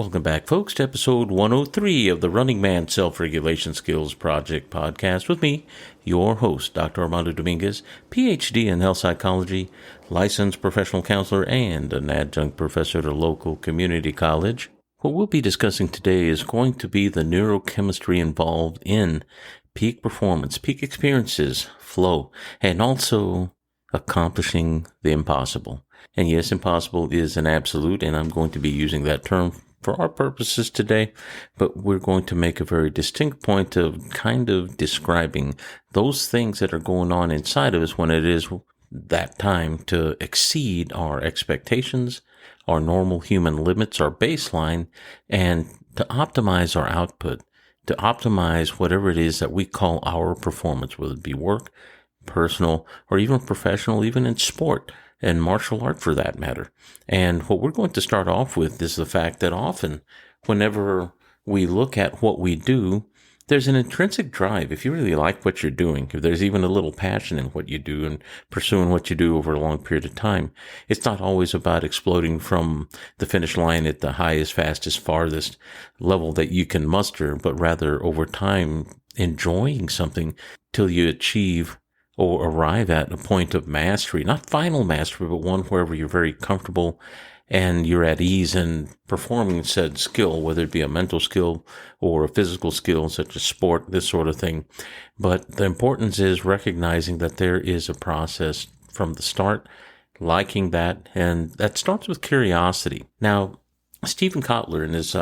Welcome back, folks, to episode 103 of the Running Man Self-Regulation Skills Project podcast with me, your host, Dr. Armando Dominguez, PhD in health psychology, licensed professional counselor, and an adjunct professor at a local community college. What we'll be discussing today is going to be the neurochemistry involved in peak performance, peak experiences, flow, and also accomplishing the impossible. And yes, impossible is an absolute, and I'm going to be using that term for our purposes today, but we're going to make a very distinct point of kind of describing those things that are going on inside of us when it is that time to exceed our expectations, our normal human limits, our baseline, and to optimize our output, to optimize whatever it is that we call our performance, whether it be work, personal, or even professional, even in sport and martial art for that matter. And what we're going to start off with is the fact that often whenever we look at what we do, there's an intrinsic drive. If you really like what you're doing, if there's even a little passion in what you do and pursuing what you do over a long period of time, it's not always about exploding from the finish line at the highest, fastest, farthest level that you can muster, but rather over time enjoying something till you achieve or arrive at a point of mastery, not final mastery, but one wherever you're very comfortable and you're at ease in performing said skill, whether it be a mental skill or a physical skill, such as sport, this sort of thing. But the importance is recognizing that there is a process from the start, liking that, and that starts with curiosity. Now, Stephen Kotler, in his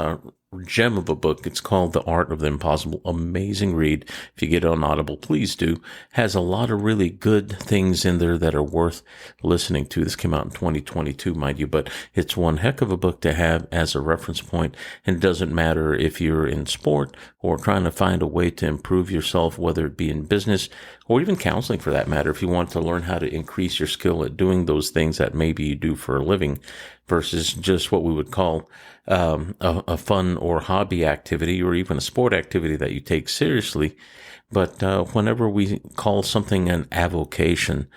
gem of a book, it's called The Art of the Impossible. Amazing read. If you get it on Audible, please do. Has a lot of really good things in there that are worth listening to. This came out in 2022, mind you, but it's one heck of a book to have as a reference point. And it doesn't matter if you're in sport or trying to find a way to improve yourself, whether it be in business or even counseling for that matter. If you want to learn how to increase your skill at doing those things that maybe you do for a living versus just what we would call a fun or hobby activity or even a sport activity that you take seriously. But whenever we call something an avocation,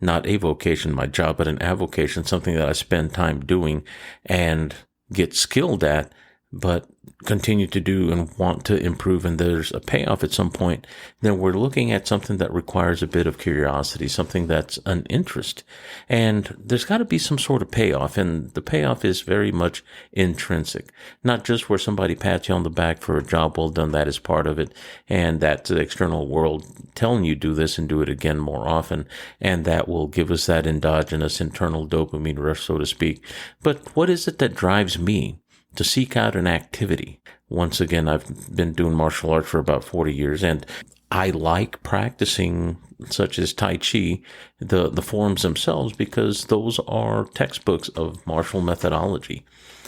not a vocation, my job, but an avocation, something that I spend time doing and get skilled at, but continue to do and want to improve, and there's a payoff at some point, then we're looking at something that requires a bit of curiosity, something that's an interest. And there's got to be some sort of payoff, and the payoff is very much intrinsic. Not just where somebody pats you on the back for a job well done, that is part of it, and that's the external world telling you do this and do it again more often, and that will give us that endogenous internal dopamine rush, so to speak. But what is it that drives me to seek out an activity? Once again, I've been doing martial arts for about 40 years, and I like practicing such as Tai Chi, the forms themselves, because those are textbooks of martial methodology.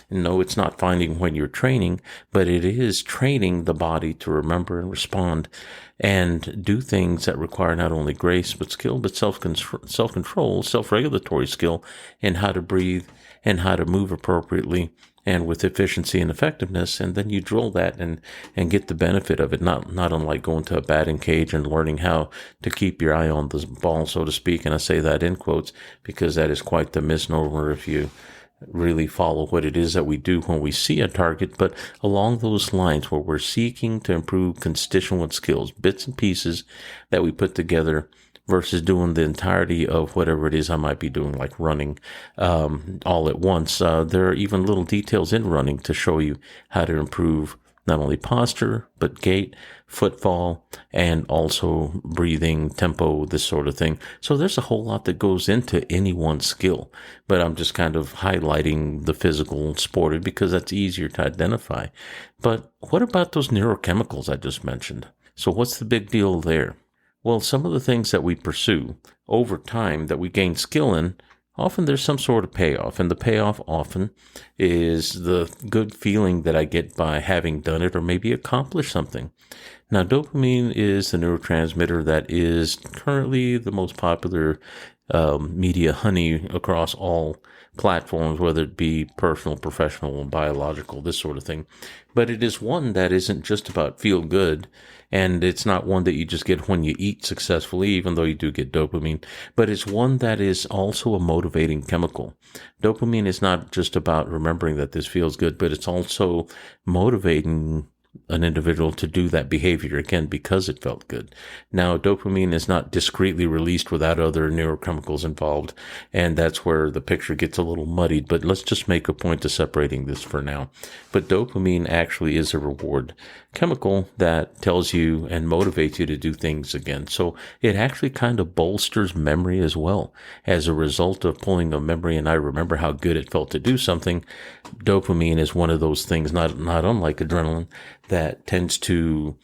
No, it's not finding when you're training, but it is training the body to remember and respond and do things that require not only grace, but skill, but self-control, self-regulatory skill, and how to breathe and how to move appropriately and with efficiency and effectiveness. And then you drill that and get the benefit of it, not unlike going to a batting cage and learning how to keep your eye on the ball, so to speak. And I say that in quotes because that is quite the misnomer if you really follow what it is that we do when we see a target. But along those lines where we're seeking to improve constituent skills, bits and pieces that we put together versus doing the entirety of whatever it is I might be doing, like running all at once. There are even little details in running to show you how to improve not only posture, but gait, footfall, and also breathing, tempo, this sort of thing. So there's a whole lot that goes into any one skill, but I'm just kind of highlighting the physical sported because that's easier to identify. But what about those neurochemicals I just mentioned? So what's the big deal there? Well, some of the things that we pursue over time that we gain skill in, often there's some sort of payoff, and the payoff often is the good feeling that I get by having done it or maybe accomplished something. Now, dopamine is the neurotransmitter that is currently the most popular media honey across all platforms, whether it be personal, professional, and biological, this sort of thing. But it is one that isn't just about feel good, and it's not one that you just get when you eat successfully, even though you do get dopamine, but it's one that is also a motivating chemical. Dopamine is not just about remembering that this feels good, but it's also motivating an individual to do that behavior again because it felt good. Now, dopamine is not discretely released without other neurochemicals involved, and that's where the picture gets a little muddied, but let's just make a point of separating this for now. But dopamine actually is a reward chemical that tells you and motivates you to do things again. So it actually kind of bolsters memory as well. As a result of pulling a memory and I remember how good it felt to do something, dopamine is one of those things, not unlike adrenaline, that tends to,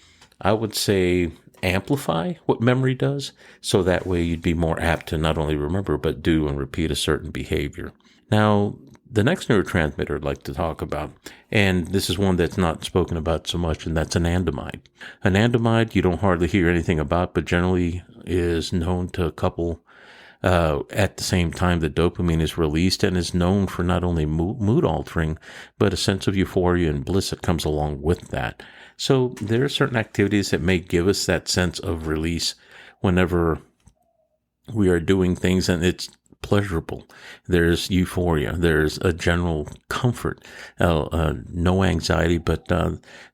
I would say, amplify what memory does. So that way you'd be more apt to not only remember, but do and repeat a certain behavior. Now, the next neurotransmitter I'd like to talk about, and this is one that's not spoken about so much, and that's anandamide. Anandamide, you don't hardly hear anything about, but generally is known to couple at the same time that dopamine is released, and is known for not only mood altering, but a sense of euphoria and bliss that comes along with that. So there are certain activities that may give us that sense of release whenever we are doing things, and it's pleasurable. There's euphoria. There's a general comfort, no anxiety, but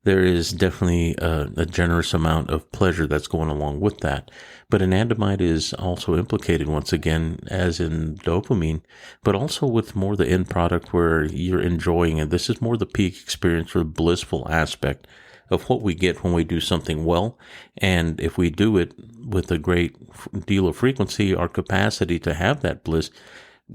there is definitely a generous amount of pleasure that's going along with that. But anandamide is also implicated once again, as in dopamine, but also with more the end product where you're enjoying, and this is more the peak experience or blissful aspect of what we get when we do something well. And if we do it with a great deal of frequency, our capacity to have that bliss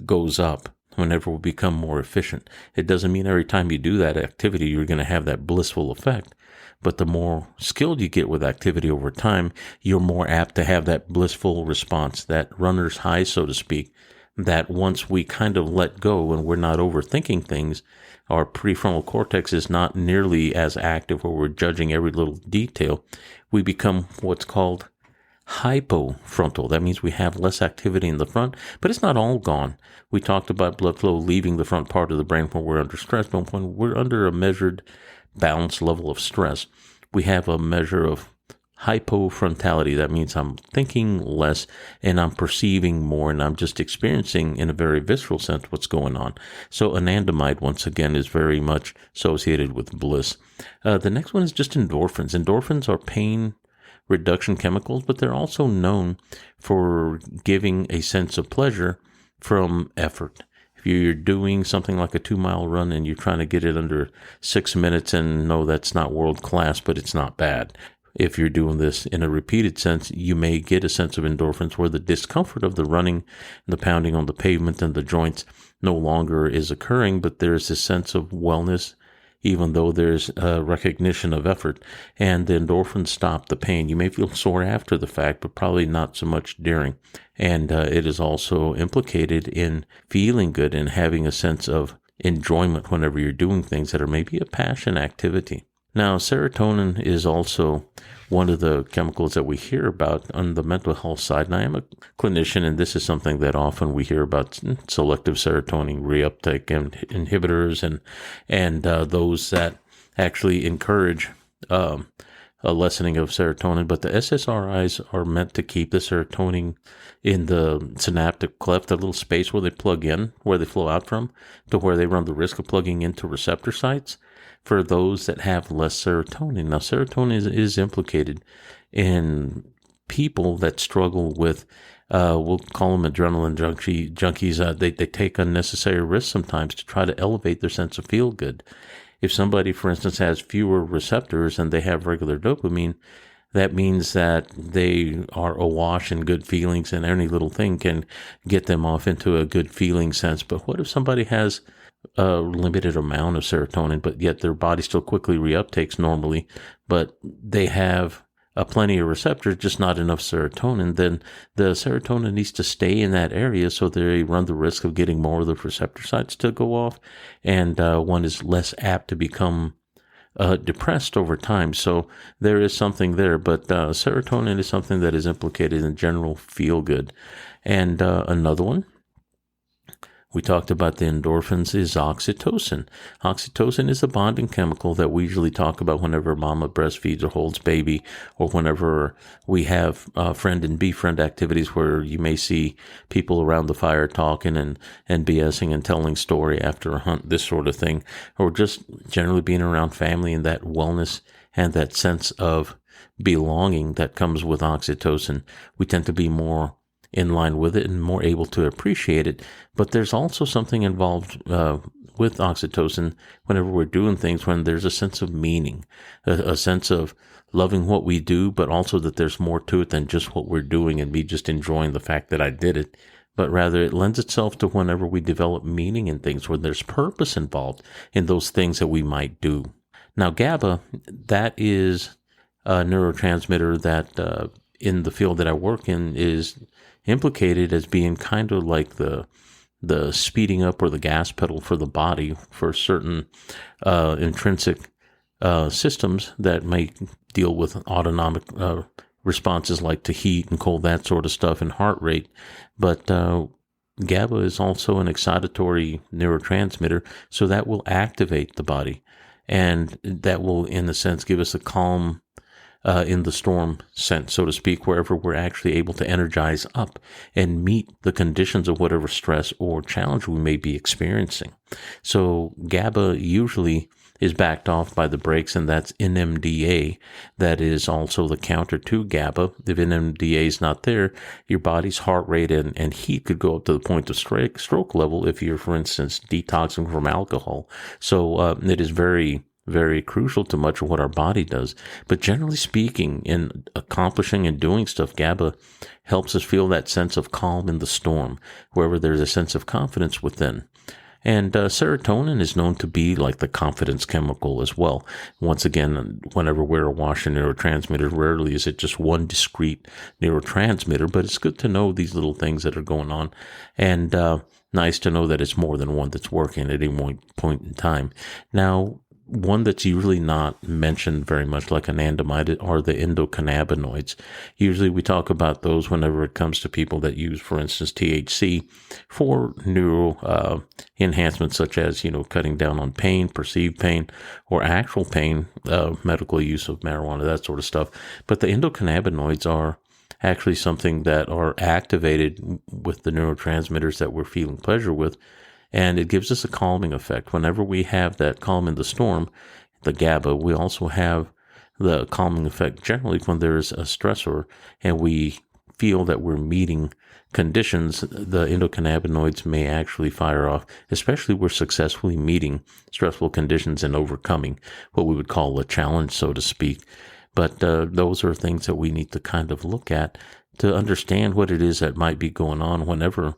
goes up whenever we become more efficient. It doesn't mean every time you do that activity, you're going to have that blissful effect. But the more skilled you get with activity over time, you're more apt to have that blissful response, that runner's high, so to speak, that once we kind of let go and we're not overthinking things, our prefrontal cortex is not nearly as active where we're judging every little detail. We become what's called hypofrontal. That means we have less activity in the front, but it's not all gone. We talked about blood flow leaving the front part of the brain when we're under stress, but when we're under a measured, balanced level of stress, we have a measure of hypofrontality. That means I'm thinking less and I'm perceiving more, and I'm just experiencing in a very visceral sense what's going on. So anandamide, once again, is very much associated with bliss. The next one is just endorphins. Endorphins are pain reduction chemicals, but they're also known for giving a sense of pleasure from effort. If you're doing something like a 2-mile run and you're trying to get it under 6 minutes, and no, that's not world class, but it's not bad. If you're doing this in a repeated sense, you may get a sense of endorphins where the discomfort of the running, the pounding on the pavement and the joints no longer is occurring, but there's this sense of wellness, even though there's a recognition of effort, and the endorphins stop the pain. You may feel sore after the fact, but probably not so much during. And it is also implicated in feeling good and having a sense of enjoyment whenever you're doing things that are maybe a passion activity. Now, serotonin is also one of the chemicals that we hear about on the mental health side. And I am a clinician, and this is something that often we hear about: selective serotonin reuptake inhibitors and those that actually encourage a lessening of serotonin. But the SSRIs are meant to keep the serotonin in the synaptic cleft, that little space where they plug in, where they flow out from, to where they run the risk of plugging into receptor sites for those that have less serotonin. Now, serotonin is implicated in people that struggle with, we'll call them adrenaline junkies. They take unnecessary risks sometimes to try to elevate their sense of feel good. If somebody, for instance, has fewer receptors and they have regular dopamine, that means that they are awash in good feelings, and any little thing can get them off into a good feeling sense. But what if somebody has a limited amount of serotonin, but yet their body still quickly reuptakes normally, but they have plenty of receptors, just not enough serotonin? Then the serotonin needs to stay in that area, so they run the risk of getting more of the receptor sites to go off, and one is less apt to become depressed over time. So there is something there, but serotonin is something that is implicated in general feel good. And another one, we talked about the endorphins is oxytocin. Oxytocin is a bonding chemical that we usually talk about whenever mama breastfeeds or holds baby, or whenever we have friend and befriend activities where you may see people around the fire talking and BSing and telling story after a hunt, this sort of thing, or just generally being around family and that wellness and that sense of belonging that comes with oxytocin. We tend to be more in line with it and more able to appreciate it. But there's also something involved with oxytocin whenever we're doing things, when there's a sense of meaning, a sense of loving what we do, but also that there's more to it than just what we're doing and me just enjoying the fact that I did it. But rather it lends itself to whenever we develop meaning in things, where there's purpose involved in those things that we might do. Now, GABA, that is a neurotransmitter that in the field that I work in is implicated as being kind of like the speeding up or the gas pedal for the body for certain intrinsic systems that may deal with autonomic responses like to heat and cold, that sort of stuff, and heart rate. But GABA is also an excitatory neurotransmitter, so that will activate the body, and that will, in a sense, give us a calm in the storm sense, so to speak, wherever we're actually able to energize up and meet the conditions of whatever stress or challenge we may be experiencing. So GABA usually is backed off by the brakes, and that's NMDA. That is also the counter to GABA. If NMDA is not there, your body's heart rate and heat could go up to the point of stroke level if you're, for instance, detoxing from alcohol. So it is very, very crucial to much of what our body does. But generally speaking, in accomplishing and doing stuff, GABA helps us feel that sense of calm in the storm, wherever there's a sense of confidence within. And serotonin is known to be like the confidence chemical as well. Once again, whenever we're awash in neurotransmitters, rarely is it just one discrete neurotransmitter, but it's good to know these little things that are going on. And nice to know that it's more than one that's working at any point in time. Now, one that's usually not mentioned very much, like anandamide, are the endocannabinoids. Usually we talk about those whenever it comes to people that use, for instance, THC for neural enhancements, such as, cutting down on pain, perceived pain, or actual pain, medical use of marijuana, that sort of stuff. But the endocannabinoids are actually something that are activated with the neurotransmitters that we're feeling pleasure with. And it gives us a calming effect. Whenever we have that calm in the storm, the GABA, we also have the calming effect generally when there is a stressor and we feel that we're meeting conditions. The endocannabinoids may actually fire off, especially we're successfully meeting stressful conditions and overcoming what we would call a challenge, so to speak. But those are things that we need to kind of look at to understand what it is that might be going on whenever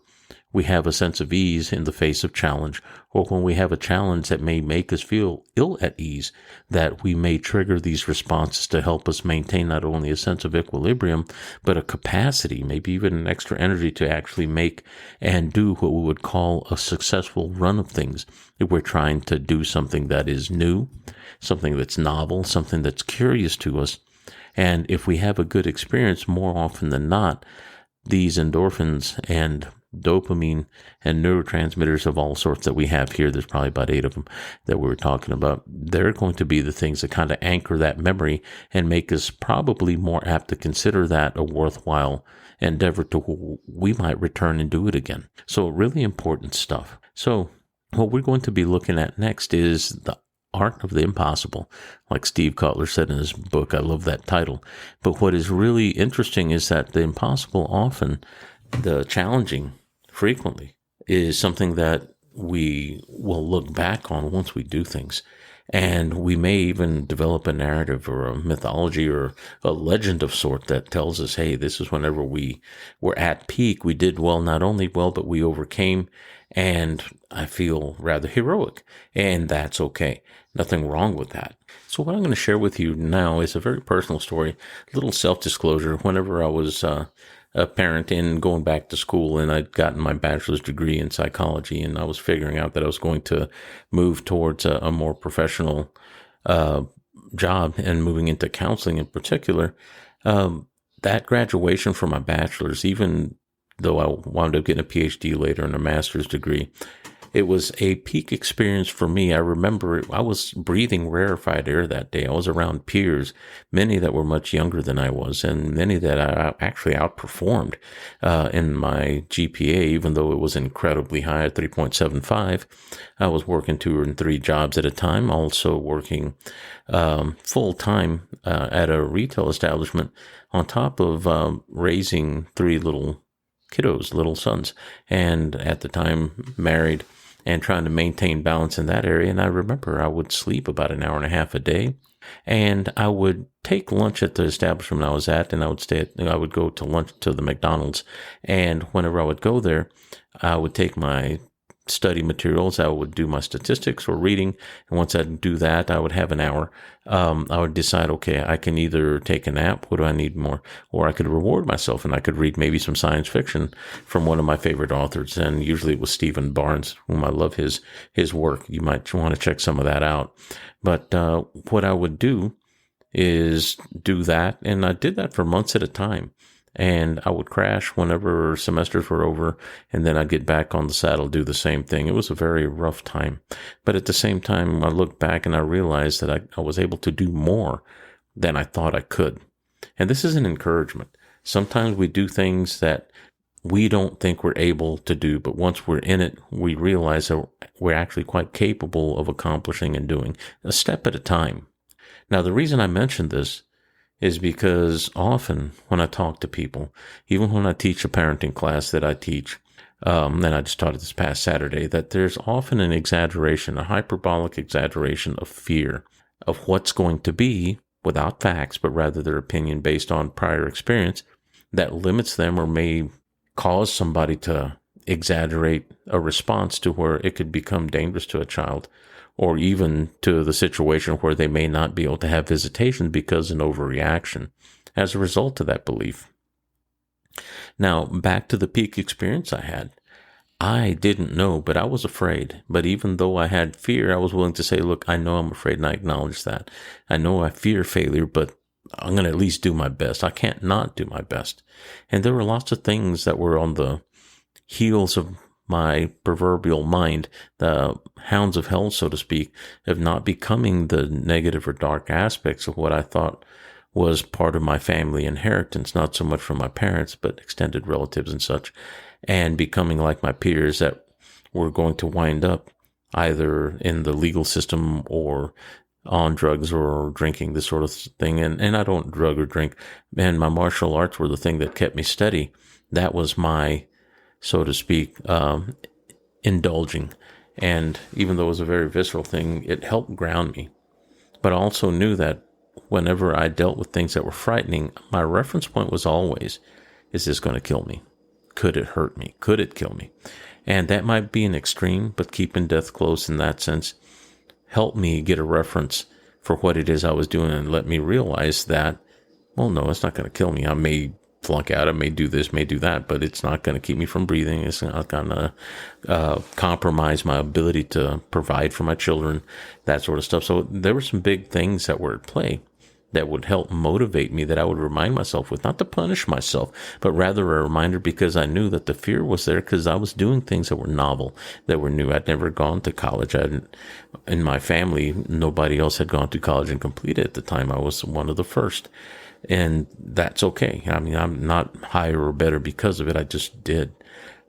we have a sense of ease in the face of challenge, or when we have a challenge that may make us feel ill at ease, that we may trigger these responses to help us maintain not only a sense of equilibrium, but a capacity, maybe even an extra energy to actually make and do what we would call a successful run of things. If we're trying to do something that is new, something that's novel, something that's curious to us, and if we have a good experience, more often than not, these endorphins and dopamine and neurotransmitters of all sorts that we have here, there's probably about 8 of them that we were talking about, they're going to be the things that kind of anchor that memory and make us probably more apt to consider that a worthwhile endeavor to we might return and do it again. So really important stuff. So what we're going to be looking at next is the art of the impossible, like Steve Kotler said in his book. I love that title. But what is really interesting is that the impossible often, the challenging frequently, is something that we will look back on once we do things. And we may even develop a narrative or a mythology or a legend of sort that tells us, hey, this is whenever we were at peak, we did well, not only well, but we overcame, and I feel rather heroic, and that's okay. Nothing wrong with that. So what I'm going to share with you now is a very personal story, a little self-disclosure. Whenever I was a parent and going back to school, and I'd gotten my bachelor's degree in psychology, and I was figuring out that I was going to move towards a more professional job and moving into counseling in particular, that graduation from my bachelor's, even though I wound up getting a PhD later and a master's degree. It was a peak experience for me. I remember I was breathing rarefied air that day. I was around peers, many that were much younger than I was, and many that I actually outperformed in my GPA, even though it was incredibly high at 3.75. I was working 2 and 3 jobs at a time, also working full time at a retail establishment on top of raising 3 little kiddos, little sons, and at the time married and trying to maintain balance in that area. And I remember I would sleep about an hour and a half a day, and I would take lunch at the establishment I was at, and I would go to lunch to the McDonald's. And whenever I would go there, I would take my study materials. I would do my statistics or reading. And once I'd do that, I would have an hour. I would decide, okay, I can either take a nap. What do I need more? Or I could reward myself and I could read maybe some science fiction from one of my favorite authors. And usually it was Stephen Barnes, whom I love his work. You might want to check some of that out. But what I would do is do that. And I did that for months at a time. And I would crash whenever semesters were over, and then I'd get back on the saddle, do the same thing. It was a very rough time. But at the same time, I looked back and I realized that I was able to do more than I thought I could. And this is an encouragement. Sometimes we do things that we don't think we're able to do, but once we're in it, we realize that we're actually quite capable of accomplishing and doing a step at a time. Now, the reason I mention this is because often when I talk to people, even when I teach a parenting class that I teach, and I just taught it this past Saturday, that there's often an exaggeration, a hyperbolic exaggeration of fear of what's going to be without facts, but rather their opinion based on prior experience that limits them or may cause somebody to exaggerate a response to where it could become dangerous to a child, or even to the situation where they may not be able to have visitation because of an overreaction as a result of that belief. Now, back to the peak experience I had. I didn't know, but I was afraid. But even though I had fear, I was willing to say, look, I know I'm afraid, and I acknowledge that. I know I fear failure, but I'm going to at least do my best. I can't not do my best. And there were lots of things that were on the heels of my proverbial mind, the hounds of hell, so to speak, of not becoming the negative or dark aspects of what I thought was part of my family inheritance, not so much from my parents, but extended relatives and such, and becoming like my peers that were going to wind up either in the legal system or on drugs or drinking, this sort of thing. And I don't drug or drink. And my martial arts were the thing that kept me steady. That was my, so to speak, indulging. And even though it was a very visceral thing, it helped ground me. But I also knew that whenever I dealt with things that were frightening, my reference point was always, is this going to kill me? Could it hurt me? Could it kill me? And that might be an extreme, but keeping death close in that sense helped me get a reference for what it is I was doing and let me realize that, well, no, it's not going to kill me. I may flunk out, I may do this, may do that, but it's not going to keep me from breathing. It's not going to compromise my ability to provide for my children, that sort of stuff. So there were some big things that were at play that would help motivate me, that I would remind myself with, not to punish myself, but rather a reminder, because I knew that the fear was there because I was doing things that were novel, that were new. I'd never gone to college. In my family, nobody else had gone to college and completed at the time. I was one of the first. And that's okay. I mean, I'm not higher or better because of it. I just did.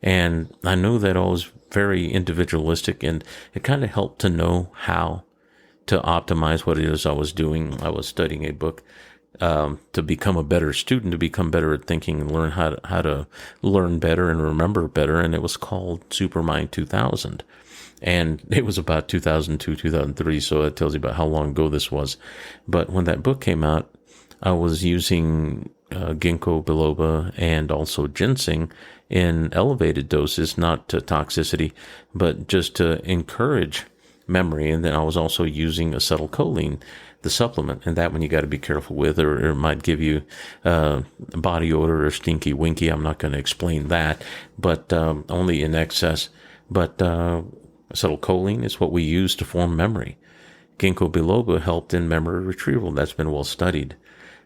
And I know that I was very individualistic, and it kind of helped to know how to optimize what it is I was doing. I was studying a book to become a better student, to become better at thinking and learn how to learn better and remember better. And it was called Supermind 2000. And it was about 2002, 2003. So that tells you about how long ago this was. But when that book came out, I was using ginkgo biloba and also ginseng in elevated doses, not to toxicity, but just to encourage memory. And then I was also using acetylcholine, the supplement, and that one you got to be careful with, or it might give you body odor or stinky winky. I'm not going to explain that, but only in excess. But acetylcholine is what we use to form memory. Ginkgo biloba helped in memory retrieval. That's been well studied.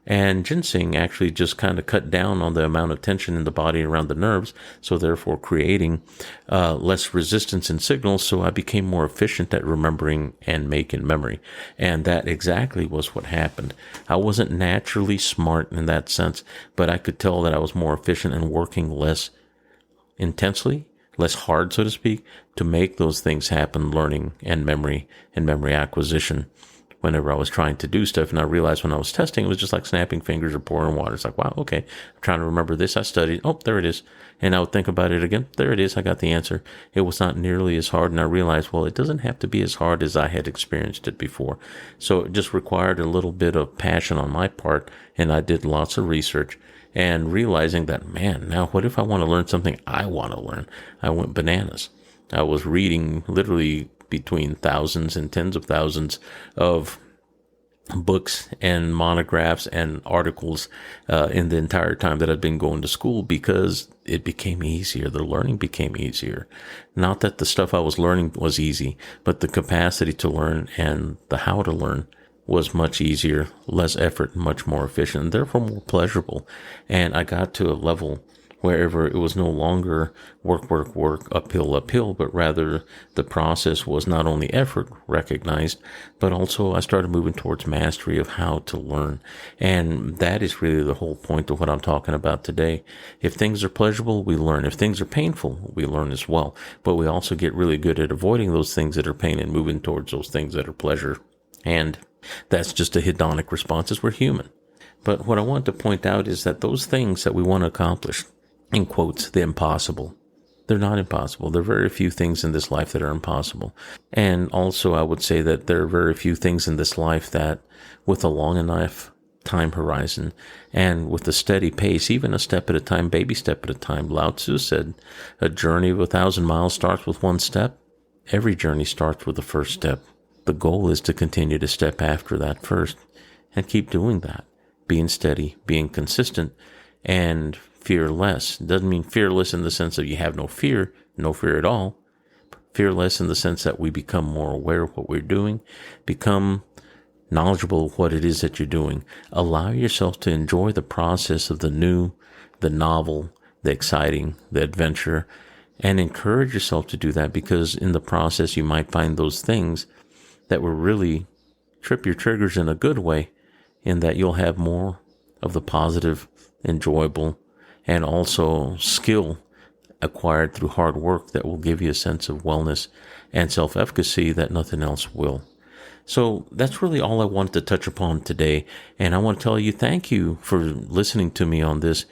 And ginseng actually just kind of cut down on the amount of tension in the body around the nerves, so therefore creating less resistance in signals. So I became more efficient at remembering and making memory. And that exactly was what happened. I wasn't naturally smart in that sense, but I could tell that I was more efficient and working less intensely, less hard, so to speak, to make those things happen, learning and memory acquisition whenever I was trying to do stuff. And I realized when I was testing, it was just like snapping fingers or pouring water. It's like, wow, okay, I'm trying to remember this. I studied. Oh, there it is. And I would think about it again. There it is. I got the answer. It was not nearly as hard. And I realized, well, it doesn't have to be as hard as I had experienced it before. So it just required a little bit of passion on my part. And I did lots of research and realizing that, man, now what if I want to learn something I want to learn? I went bananas. I was reading literally between thousands and tens of thousands of books and monographs and articles in the entire time that I'd been going to school, because it became easier. The learning became easier. Not that the stuff I was learning was easy, but the capacity to learn and the how to learn was much easier, less effort, much more efficient, and therefore more pleasurable. And I got to a level wherever it was no longer work, uphill, but rather the process was not only effort recognized, but also I started moving towards mastery of how to learn. And that is really the whole point of what I'm talking about today. If things are pleasurable, we learn. If things are painful, we learn as well. But we also get really good at avoiding those things that are pain and moving towards those things that are pleasure. And that's just a hedonic response, as we're human. But what I want to point out is that those things that we want to accomplish, in quotes, the impossible, they're not impossible. There are very few things in this life that are impossible. And also I would say that there are very few things in this life that, with a long enough time horizon and with a steady pace, even a step at a time, baby step at a time. Lao Tzu said, a journey of 1,000 miles starts with one step. Every journey starts with the first step. The goal is to continue to step after that first and keep doing that, being steady, being consistent, and fearless. Doesn't mean fearless in the sense that you have no fear at all. Fearless in the sense that we become more aware of what we're doing, become knowledgeable of what it is that you're doing. Allow yourself to enjoy the process of the new, the novel, the exciting, the adventure, and encourage yourself to do that, because in the process you might find those things that will really trip your triggers in a good way, in that you'll have more of the positive, enjoyable, and also skill acquired through hard work that will give you a sense of wellness and self-efficacy that nothing else will. So that's really all I wanted to touch upon today. And I want to tell you thank you for listening to me on this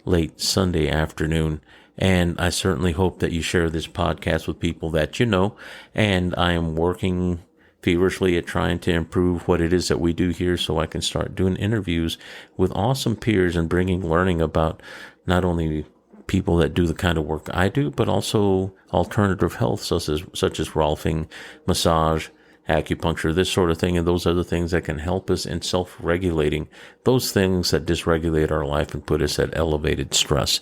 late Sunday afternoon. And I certainly hope that you share this podcast with people that you know. And I am working feverishly at trying to improve what it is that we do here, so I can start doing interviews with awesome peers and bringing learning about not only people that do the kind of work I do, but also alternative health, such as Rolfing, massage, acupuncture, this sort of thing, and those other things that can help us in self-regulating those things that dysregulate our life and put us at elevated stress.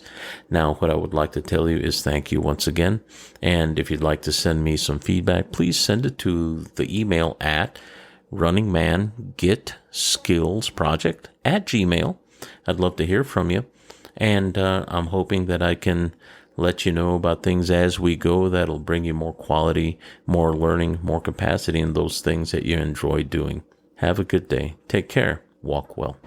Now, what I would like to tell you is thank you once again. And if you'd like to send me some feedback, please send it to the email at runningmangetskillsproject@gmail.com. I'd love to hear from you. And I'm hoping that I can let you know about things as we go that'll bring you more quality, more learning, more capacity in those things that you enjoy doing. Have a good day. Take care. Walk well.